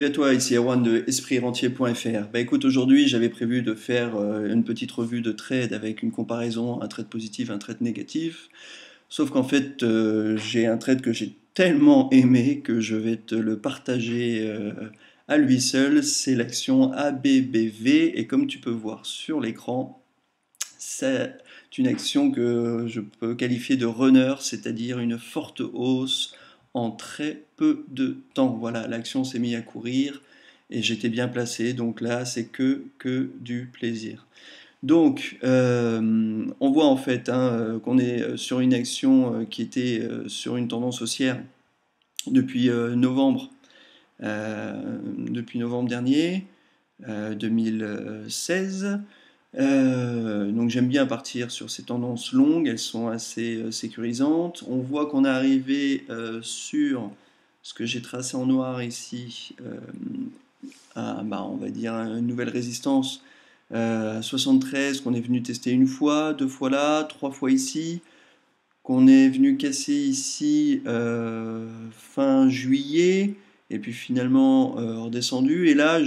Salut à toi, ici Erwan de esprit-rentier.fr. Bah écoute, aujourd'hui j'avais prévu de faire une petite revue de trade avec une comparaison, un trade positif, un trade négatif. Sauf qu'en fait, j'ai un trade que j'ai tellement aimé que je vais te le partager à lui seul. C'est l'action ABBV et comme tu peux voir sur l'écran, c'est une action que je peux qualifier de runner, c'est-à-dire une forte hausse en très peu de temps. Voilà, l'action s'est mise à courir et j'étais bien placé, donc là c'est que du plaisir. Donc, on voit en fait qu'on est sur une action qui était sur une tendance haussière depuis depuis novembre dernier, 2016. Donc j'aime bien partir sur ces tendances longues, elles sont assez sécurisantes. On voit qu'on est arrivé sur ce que j'ai tracé en noir ici, on va dire une nouvelle résistance 73 qu'on est venu tester une fois, deux fois là, trois fois ici, qu'on est venu casser ici fin juillet, et puis finalement redescendu. Et là,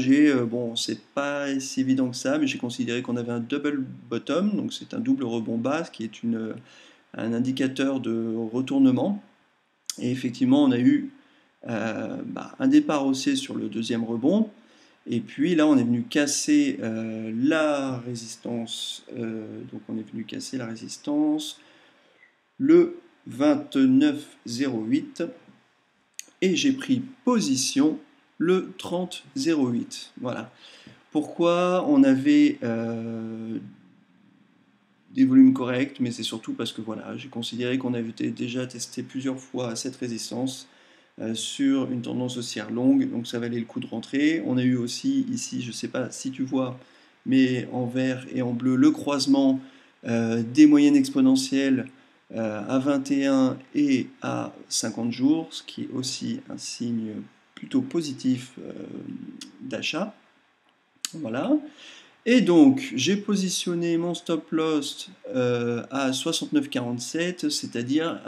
bon, c'est pas si évident que ça, mais j'ai considéré qu'on avait un double bottom, donc c'est un double rebond bas, qui est un indicateur de retournement. Et effectivement, on a eu un départ haussier sur le deuxième rebond. Et puis là, on est venu casser la résistance. Donc on est venu casser la résistance le 29,08 et j'ai pris position le 30,08. Voilà. Pourquoi on avait des volumes corrects, mais c'est surtout parce que voilà, j'ai considéré qu'on avait déjà testé plusieurs fois cette résistance sur une tendance haussière longue, donc ça valait le coup de rentrer. On a eu aussi ici, je ne sais pas si tu vois, mais en vert et en bleu, le croisement des moyennes exponentielles à 21 et à 50 jours, ce qui est aussi un signe plutôt positif d'achat. Voilà. Et donc, j'ai positionné mon stop loss à 69,47, c'est-à-dire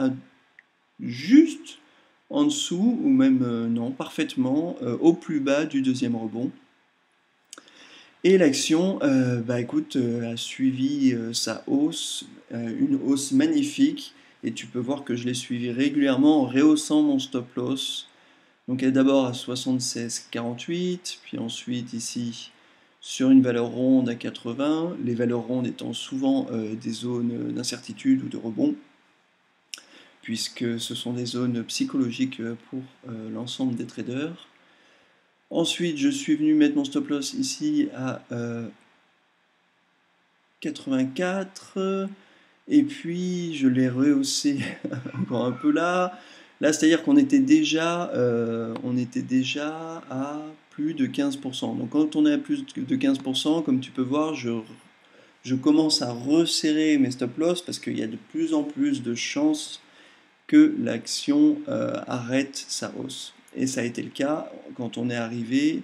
juste en dessous, ou même non, parfaitement au plus bas du deuxième rebond. Et l'action, écoute, a suivi sa hausse, une hausse magnifique, et tu peux voir que je l'ai suivi régulièrement en rehaussant mon stop loss. Donc elle est d'abord à 76,48, puis ensuite ici sur une valeur ronde à 80, les valeurs rondes étant souvent des zones d'incertitude ou de rebond, puisque ce sont des zones psychologiques pour l'ensemble des traders. Ensuite, je suis venu mettre mon stop loss ici à 84, et puis je l'ai rehaussé encore un peu là. Là, c'est-à-dire qu'on était déjà à plus de 15%. Donc quand on est à plus de 15%, comme tu peux voir, je commence à resserrer mes stop loss parce qu'il y a de plus en plus de chances que l'action arrête sa hausse. Et ça a été le cas quand on est arrivé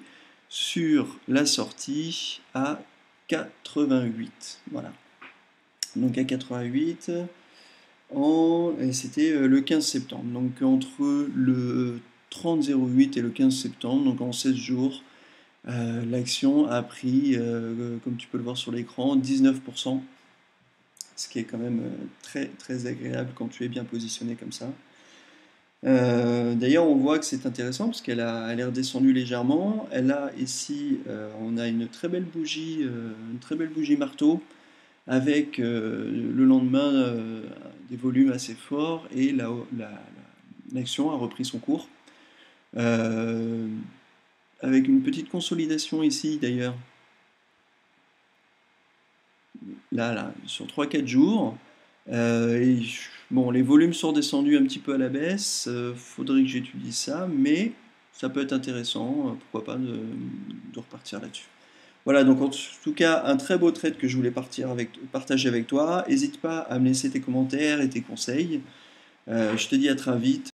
sur la sortie à 88. Voilà. Donc à 88, et c'était le 15 septembre. Donc entre le 30,08 et le 15 septembre, donc en 16 jours, l'action a pris, comme tu peux le voir sur l'écran, 19%, ce qui est quand même très très agréable quand tu es bien positionné comme ça. D'ailleurs, on voit que c'est intéressant parce elle est redescendue légèrement. Elle a ici, on a une très belle bougie marteau avec le lendemain des volumes assez forts et l'action a repris son cours. Avec une petite consolidation ici d'ailleurs, là, sur 3-4 jours. Bon, les volumes sont descendus un petit peu à la baisse, faudrait que j'étudie ça, mais ça peut être intéressant, pourquoi pas de repartir là-dessus. Voilà, donc en tout cas, un très beau trade que je voulais partager avec toi. N'hésite pas à me laisser tes commentaires et tes conseils. Je te dis à très vite.